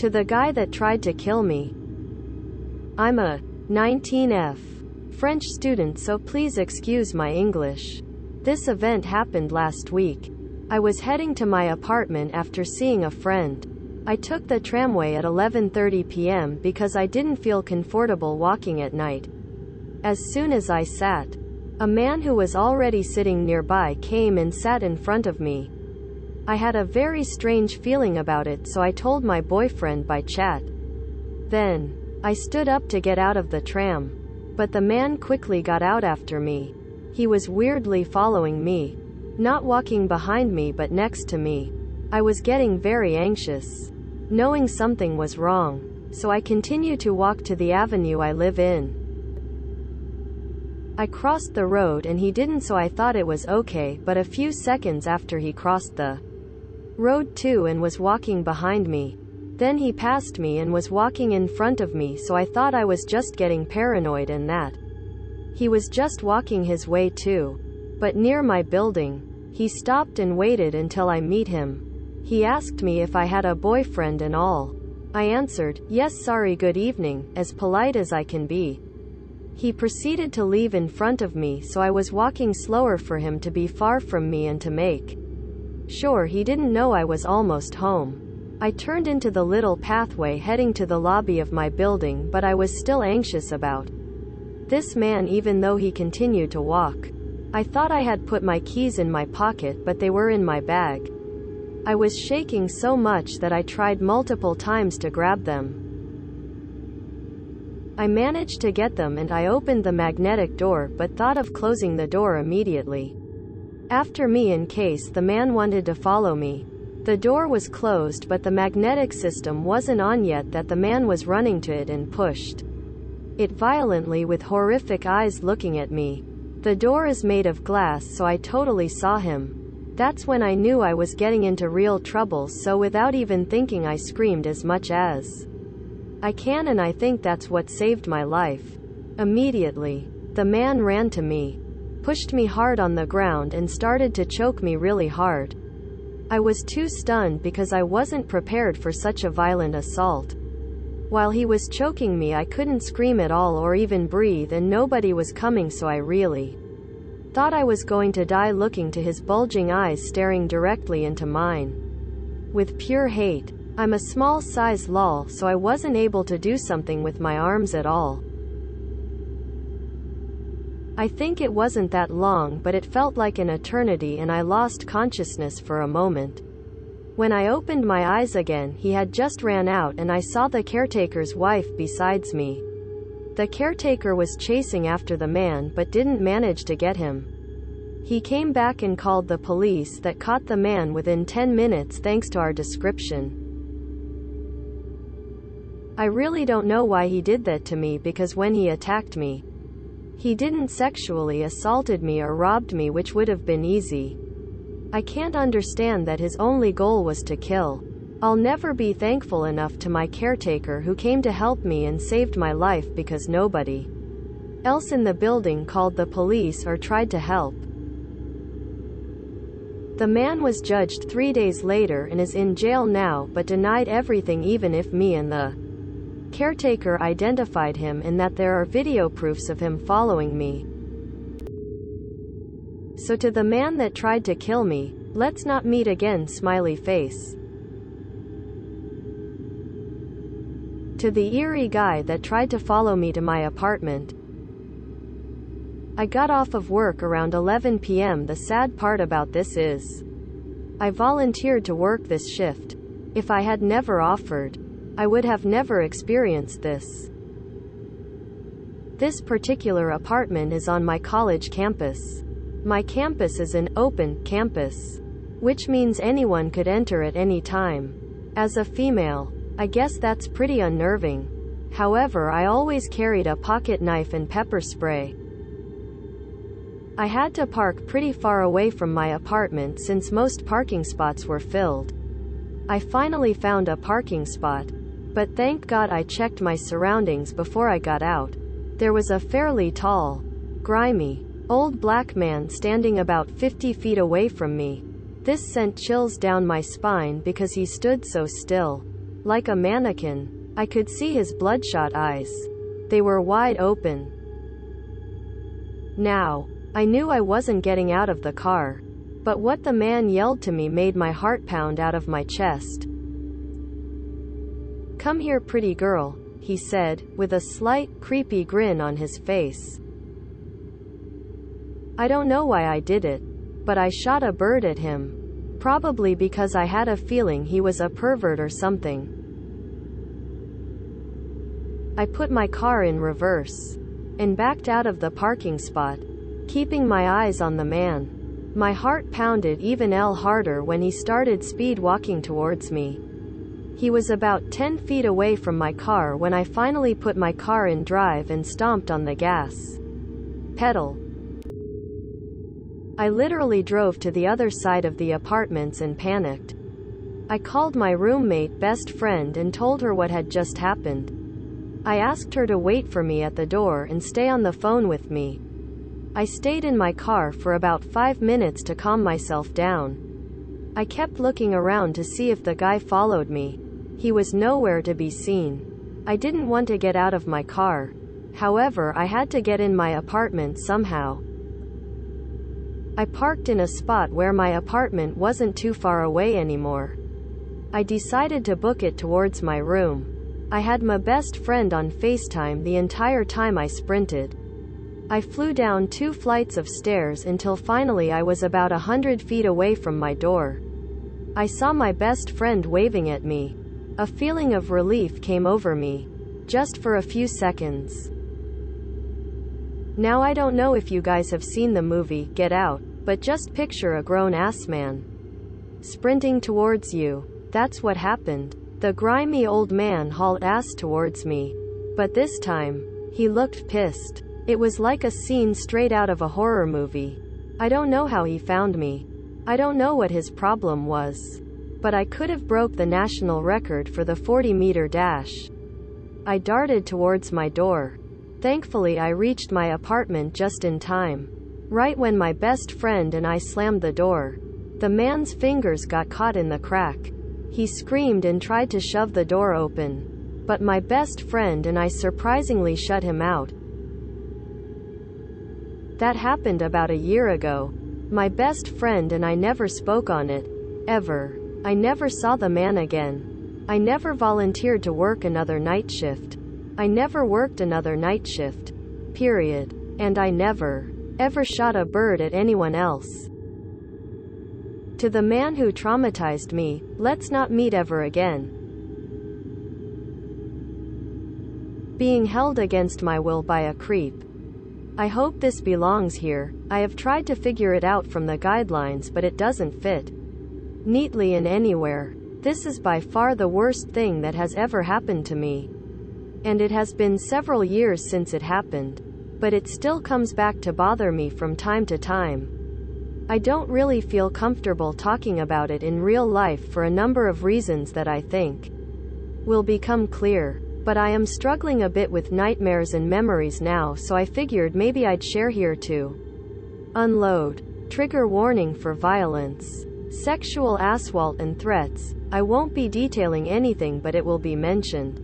To the guy that tried to kill me. I'm a 19F French student, so please excuse my English. This event happened last week. I was heading to my apartment after seeing a friend. I took the tramway at 11:30 p.m. because I didn't feel comfortable walking at night. As soon as I sat, a man who was already sitting nearby came and sat in front of me. I had a very strange feeling about it, so I told my boyfriend by chat. Then, I stood up to get out of the tram. But the man quickly got out after me. He was weirdly following me. Not walking behind me but next to me. I was getting very anxious, knowing something was wrong. So I continued to walk to the avenue I live in. I crossed the road and he didn't, so I thought it was okay, but a few seconds after he crossed the road too and was walking behind me. Then he passed me and was walking in front of me, so I thought I was just getting paranoid and that he was just walking his way too. But near my building, he stopped and waited until I meet him. He asked me if I had a boyfriend and all. I answered, yes, sorry, good evening, as polite as I can be. He proceeded to leave in front of me, so I was walking slower for him to be far from me and to make sure he didn't know I was almost home. I turned into the little pathway heading to the lobby of my building, but I was still anxious about this man even though he continued to walk. I thought I had put my keys in my pocket, but they were in my bag. I was shaking so much that I tried multiple times to grab them. I managed to get them and I opened the magnetic door, but thought of closing the door immediately after me in case the man wanted to follow me. The door was closed, but the magnetic system wasn't on yet that the man was running to it and pushed it violently with horrific eyes looking at me. The door is made of glass, so I totally saw him. That's when I knew I was getting into real trouble, so without even thinking I screamed as much as I can, and I think that's what saved my life. Immediately, the man ran to me, pushed me hard on the ground and started to choke me really hard. I was too stunned because I wasn't prepared for such a violent assault. While he was choking me, I couldn't scream at all or even breathe, and nobody was coming, so I really thought I was going to die looking to his bulging eyes staring directly into mine with pure hate. I'm a small size lol, so I wasn't able to do something with my arms at all. I think it wasn't that long, but it felt like an eternity and I lost consciousness for a moment. When I opened my eyes again, he had just ran out and I saw the caretaker's wife besides me. The caretaker was chasing after the man but didn't manage to get him. He came back and called the police that caught the man within 10 minutes thanks to our description. I really don't know why he did that to me, because when he attacked me, he didn't sexually assaulted me or robbed me, which would have been easy. I can't understand that his only goal was to kill. I'll never be thankful enough to my caretaker who came to help me and saved my life, because nobody else in the building called the police or tried to help. The man was judged 3 days later and is in jail now, but denied everything, even if me and the caretaker identified him and that there are video proofs of him following me. So to the man that tried to kill me, let's not meet again, smiley face. To the eerie guy that tried to follow me to my apartment. I got off of work around 11 p.m. The sad part about this is, I volunteered to work this shift. If I had never offered, I would have never experienced this. This particular apartment is on my college campus. My campus is an open campus, which means anyone could enter at any time. As a female, I guess that's pretty unnerving. However, I always carried a pocket knife and pepper spray. I had to park pretty far away from my apartment since most parking spots were filled. I finally found a parking spot, but thank God I checked my surroundings before I got out. There was a fairly tall, grimy, old black man standing about 50 feet away from me. This sent chills down my spine because he stood so still. Like a mannequin. I could see his bloodshot eyes. They were wide open. Now, I knew I wasn't getting out of the car. But what the man yelled to me made my heart pound out of my chest. "Come here, pretty girl," he said, with a slight, creepy grin on his face. I don't know why I did it, but I shot a bird at him. Probably because I had a feeling he was a pervert or something. I put my car in reverse and backed out of the parking spot, keeping my eyes on the man. My heart pounded even harder when he started speed walking towards me. He was about 10 feet away from my car when I finally put my car in drive and stomped on the gas pedal. I literally drove to the other side of the apartments and panicked. I called my roommate best friend and told her what had just happened. I asked her to wait for me at the door and stay on the phone with me. I stayed in my car for about 5 minutes to calm myself down. I kept looking around to see if the guy followed me. He was nowhere to be seen. I didn't want to get out of my car. However, I had to get in my apartment somehow. I parked in a spot where my apartment wasn't too far away anymore. I decided to book it towards my room. I had my best friend on FaceTime the entire time I sprinted. I flew down 2 flights of stairs until finally I was about 100 feet away from my door. I saw my best friend waving at me. A feeling of relief came over me. Just for a few seconds. Now I don't know if you guys have seen the movie Get Out, but just picture a grown-ass man sprinting towards you. That's what happened. The grimy old man hauled ass towards me. But this time, he looked pissed. It was like a scene straight out of a horror movie. I don't know how he found me. I don't know what his problem was. But I could have broke the national record for the 40-meter dash. I darted towards my door. Thankfully I reached my apartment just in time. Right when my best friend and I slammed the door. The man's fingers got caught in the crack. He screamed and tried to shove the door open. But my best friend and I surprisingly shut him out. That happened about a year ago. My best friend and I never spoke on it. Ever. I never saw the man again. I never volunteered to work another night shift. I never worked another night shift. Period. And I never, ever shot a bird at anyone else. To the man who traumatized me, let's not meet ever again. Being held against my will by a creep. I hope this belongs here. I have tried to figure it out from the guidelines, but it doesn't fit neatly in anywhere. This is by far the worst thing that has ever happened to me. And it has been several years since it happened. But it still comes back to bother me from time to time. I don't really feel comfortable talking about it in real life for a number of reasons that I think will become clear. But I am struggling a bit with nightmares and memories now, so I figured maybe I'd share here too. Unload. Trigger warning for violence, sexual assault and threats. I won't be detailing anything, but it will be mentioned.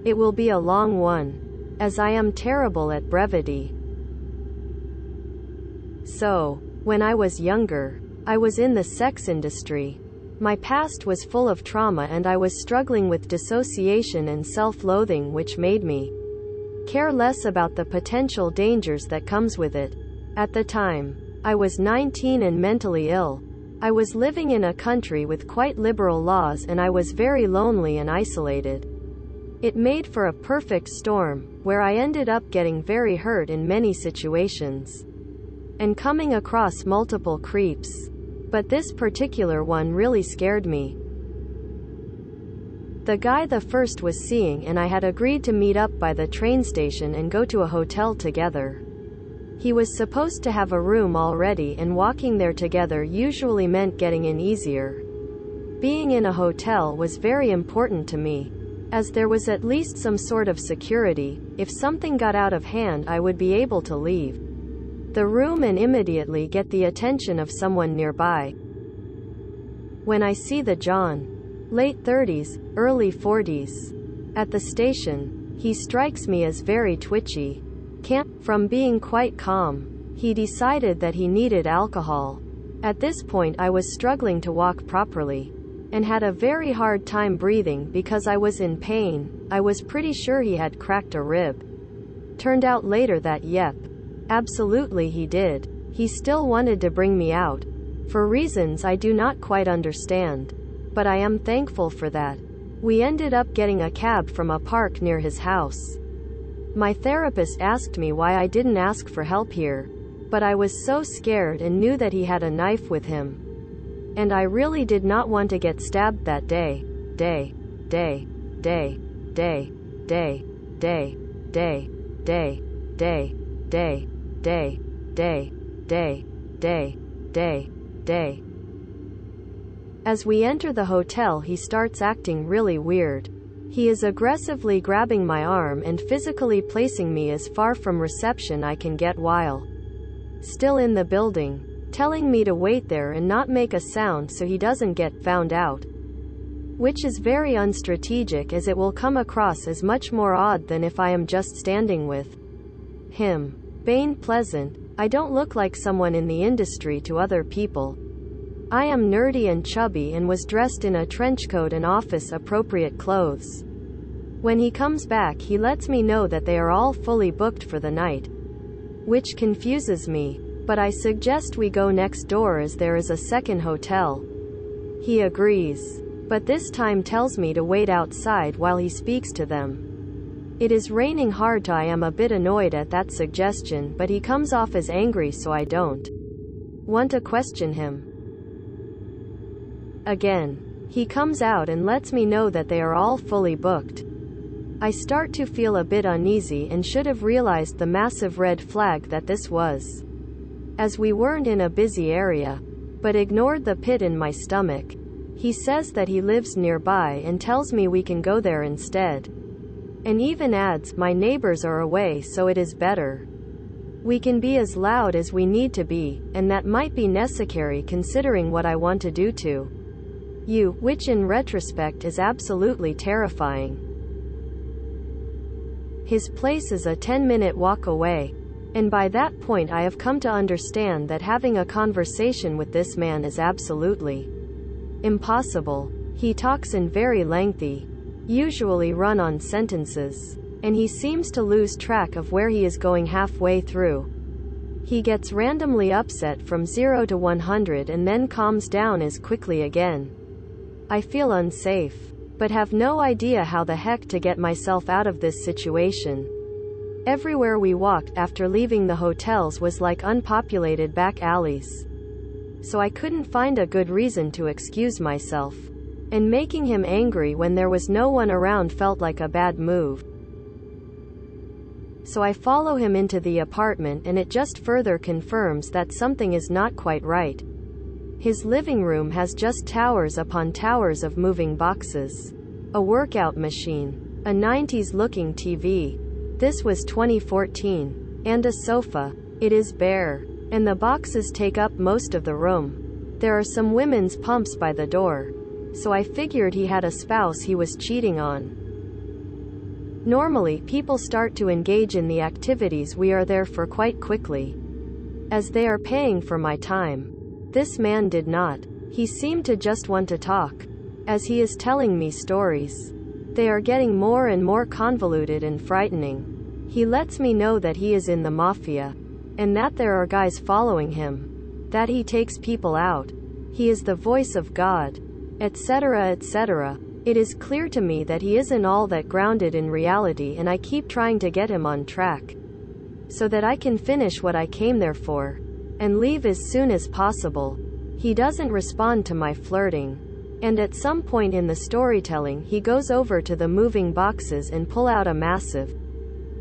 It will be a long one, as I am terrible at brevity. So, when I was younger, I was in the sex industry. My past was full of trauma and I was struggling with dissociation and self-loathing, which made me care less about the potential dangers that comes with it. At the time, I was 19 and mentally ill. I was living in a country with quite liberal laws and I was very lonely and isolated. It made for a perfect storm, where I ended up getting very hurt in many situations and coming across multiple creeps. But this particular one really scared me. The guy the first was seeing and I had agreed to meet up by the train station and go to a hotel together. He was supposed to have a room already and walking there together usually meant getting in easier. Being in a hotel was very important to me, as there was at least some sort of security. If something got out of hand, I would be able to leave the room and immediately get the attention of someone nearby. When I see the John late 30s, early 40s. At the station, he strikes me as very twitchy. From being quite calm, he decided that he needed alcohol. At this point I was struggling to walk properly, and had a very hard time breathing because I was in pain. I was pretty sure he had cracked a rib. Turned out later that yep, absolutely he did. He still wanted to bring me out, for reasons I do not quite understand. But I am thankful for that. We ended up getting a cab from a park near his house. My therapist asked me why I didn't ask for help here, but I was so scared and knew that he had a knife with him. And I really did not want to get stabbed that day. Day. Day. Day. Day. Day. Day. Day. Day. Day. Day. Day. Day. Day. Day. Day. Day. As we enter the hotel, he starts acting really weird. He is aggressively grabbing my arm and physically placing me as far from reception I can get while still in the building, telling me to wait there and not make a sound so he doesn't get found out. Which is very unstrategic, as it will come across as much more odd than if I am just standing with him. Bane pleasant. I don't look like someone in the industry to other people. I am nerdy and chubby and was dressed in a trench coat and office-appropriate clothes. When he comes back, he lets me know that they are all fully booked for the night, which confuses me, but I suggest we go next door as there is a second hotel. He agrees, but this time tells me to wait outside while he speaks to them. It is raining hard, I am a bit annoyed at that suggestion, but he comes off as angry, so I don't want to question him. Again, he comes out and lets me know that they are all fully booked. I start to feel a bit uneasy and should have realized the massive red flag that this was, as we weren't in a busy area, but ignored the pit in my stomach. He says that he lives nearby and tells me we can go there instead. And even adds, my neighbors are away, so it is better we can be as loud as we need to be, and that might be necessary considering what I want to do to you, which in retrospect is absolutely terrifying. His place is a 10-minute walk away, and by that point I have come to understand that having a conversation with this man is absolutely impossible. He talks in very lengthy, usually run-on sentences, and he seems to lose track of where he is going halfway through. He gets randomly upset from 0 to 100 and then calms down as quickly again. I feel unsafe, but have no idea how the heck to get myself out of this situation. Everywhere we walked after leaving the hotels was like unpopulated back alleys, so I couldn't find a good reason to excuse myself, and making him angry when there was no one around felt like a bad move. So I follow him into the apartment, and it just further confirms that something is not quite right. His living room has just towers upon towers of moving boxes, a workout machine, a 90s-looking TV. This was 2014. And a sofa. It is bare, and the boxes take up most of the room. There are some women's pumps by the door, so I figured he had a spouse he was cheating on. Normally, people start to engage in the activities we are there for quite quickly, as they are paying for my time. This man did not. He seemed to just want to talk, as he is telling me stories. They are getting more and more convoluted and frightening. He lets me know that he is in the mafia, and that there are guys following him, that he takes people out, he is the voice of God, etc., etc. It is clear to me that he isn't all that grounded in reality, and I keep trying to get him on track, so that I can finish what I came there for, and leave as soon as possible. He doesn't respond to my flirting, and at some point in the storytelling he goes over to the moving boxes and pull out a massive,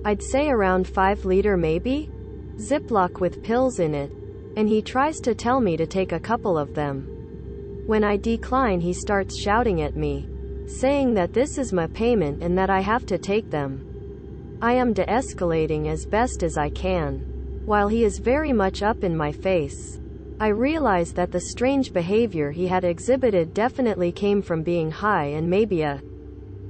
I'd say around 5-liter maybe, Ziploc with pills in it, and he tries to tell me to take a couple of them. When I decline, he starts shouting at me, saying that this is my payment and that I have to take them. I am de-escalating as best as I can, while he is very much up in my face. I realized that the strange behavior he had exhibited definitely came from being high and maybe a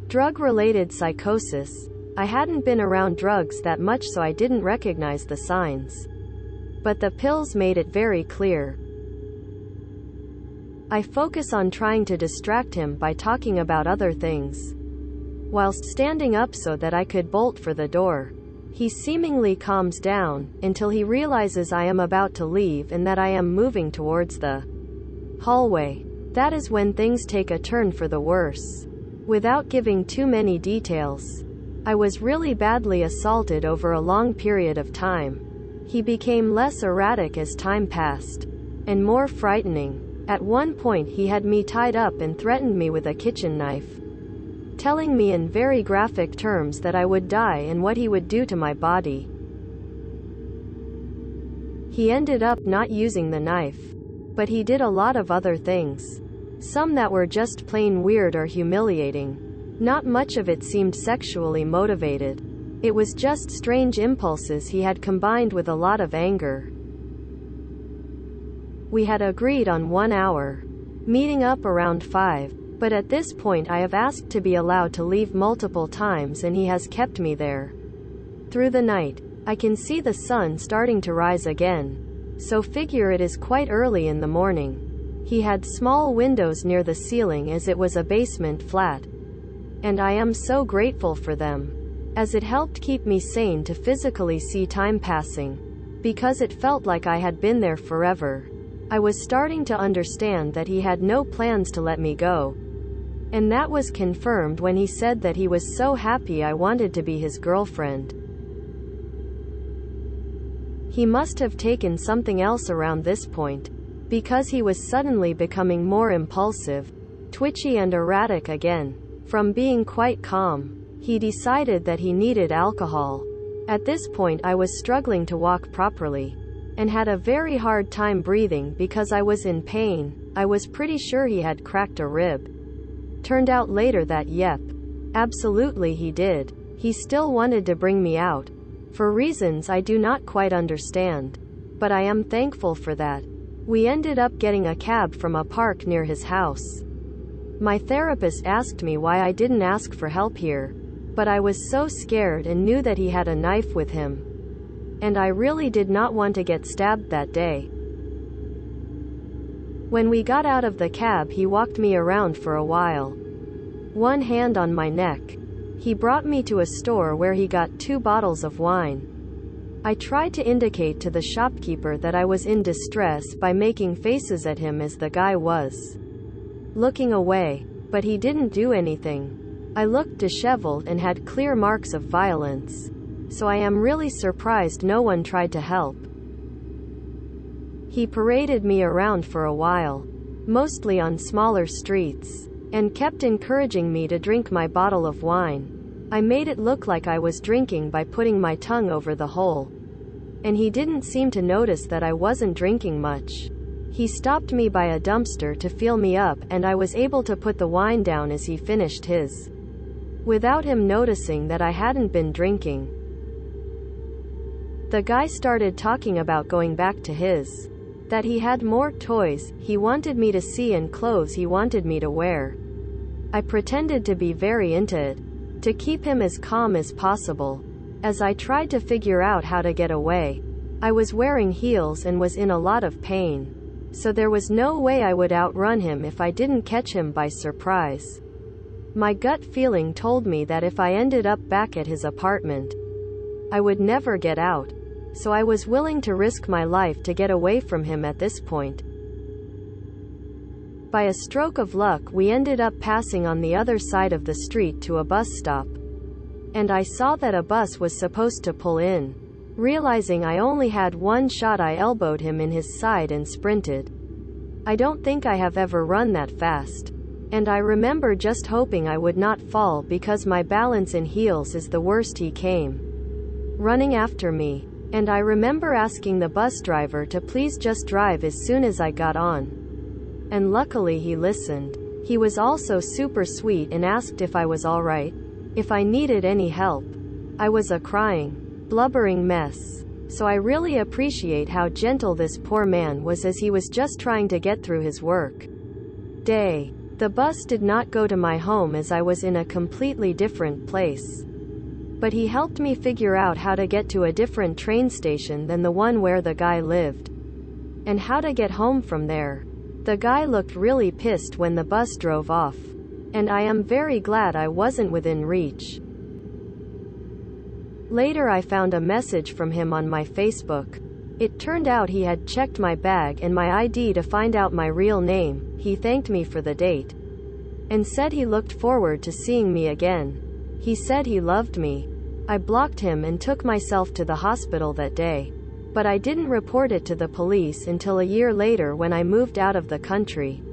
drug-related psychosis. I hadn't been around drugs that much, so I didn't recognize the signs. But the pills made it very clear. I focus on trying to distract him by talking about other things, whilst standing up so that I could bolt for the door. He seemingly calms down, until he realizes I am about to leave and that I am moving towards the hallway. That is when things take a turn for the worse. Without giving too many details, I was really badly assaulted over a long period of time. He became less erratic as time passed, and more frightening. At one point he had me tied up and threatened me with a kitchen knife, telling me in very graphic terms that I would die and what he would do to my body. He ended up not using the knife, but he did a lot of other things. Some that were just plain weird or humiliating. Not much of it seemed sexually motivated. It was just strange impulses he had combined with a lot of anger. We had agreed on 1 hour, meeting up around 5. But at this point I have asked to be allowed to leave multiple times and he has kept me there. Through the night, I can see the sun starting to rise again. So figure it is quite early in the morning. He had small windows near the ceiling as it was a basement flat. And I am so grateful for them, as it helped keep me sane to physically see time passing, because it felt like I had been there forever. I was starting to understand that he had no plans to let me go. And that was confirmed when he said that he was so happy I wanted to be his girlfriend. He must have taken something else around this point, because he was suddenly becoming more impulsive, twitchy and erratic again. From being quite calm, he decided that he needed alcohol. At this point I was struggling to walk properly, and had a very hard time breathing because I was in pain. I was pretty sure he had cracked a rib. Turned out later that yep, absolutely he did. He still wanted to bring me out, for reasons I do not quite understand. But I am thankful for that. We ended up getting a cab from a park near his house. My therapist asked me why I didn't ask for help here, but I was so scared and knew that he had a knife with him. And I really did not want to get stabbed that day. When we got out of the cab he walked me around for a while, one hand on my neck. He brought me to a store where he got 2 bottles of wine. I tried to indicate to the shopkeeper that I was in distress by making faces at him as the guy was looking away, but he didn't do anything. I looked disheveled and had clear marks of violence, so I am really surprised no one tried to help. He paraded me around for a while, mostly on smaller streets, and kept encouraging me to drink my bottle of wine. I made it look like I was drinking by putting my tongue over the hole, and he didn't seem to notice that I wasn't drinking much. He stopped me by a dumpster to fill me up, and I was able to put the wine down as he finished his, without him noticing that I hadn't been drinking. The guy started talking about going back to his, that he had more toys he wanted me to see and clothes he wanted me to wear. I pretended to be very into it, to keep him as calm as possible, as I tried to figure out how to get away. I was wearing heels and was in a lot of pain, so there was no way I would outrun him if I didn't catch him by surprise. My gut feeling told me that if I ended up back at his apartment, I would never get out, so I was willing to risk my life to get away from him at this point. By a stroke of luck we ended up passing on the other side of the street to a bus stop, and I saw that a bus was supposed to pull in. Realizing I only had one shot, I elbowed him in his side and sprinted. I don't think I have ever run that fast, and I remember just hoping I would not fall because my balance in heels is the worst. He came running after me, and I remember asking the bus driver to please just drive as soon as I got on. And luckily he listened. He was also super sweet and asked if I was alright, if I needed any help. I was a crying, blubbering mess, so I really appreciate how gentle this poor man was as he was just trying to get through his work day. The bus did not go to my home as I was in a completely different place. But he helped me figure out how to get to a different train station than the one where the guy lived, and how to get home from there. The guy looked really pissed when the bus drove off, and I am very glad I wasn't within reach. Later I found a message from him on my Facebook. It turned out he had checked my bag and my ID to find out my real name. He thanked me for the date, and said he looked forward to seeing me again. He said he loved me. I blocked him and took myself to the hospital that day. But I didn't report it to the police until a year later when I moved out of the country,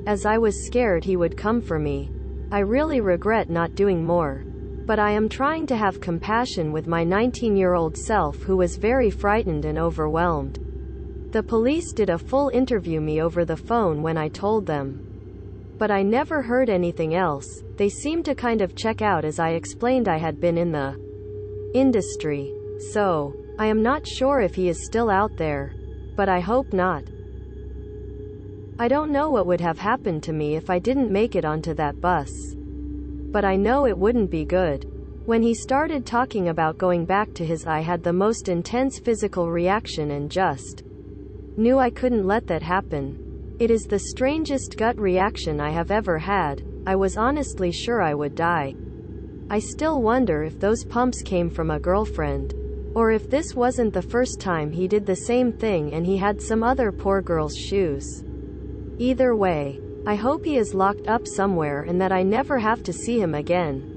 as I was scared he would come for me. I really regret not doing more. But I am trying to have compassion with my 19-year-old self who was very frightened and overwhelmed. The police did a full interview me over the phone when I told them. But I never heard anything else. They seemed to kind of check out as I explained I had been in the industry. So, I am not sure if he is still out there. But I hope not. I don't know what would have happened to me if I didn't make it onto that bus. But I know it wouldn't be good. When he started talking about going back to his, I had the most intense physical reaction and just knew I couldn't let that happen. It is the strangest gut reaction I have ever had. I was honestly sure I would die. I still wonder if those pumps came from a girlfriend, or if this wasn't the first time he did the same thing and he had some other poor girl's shoes. Either way, I hope he is locked up somewhere and that I never have to see him again.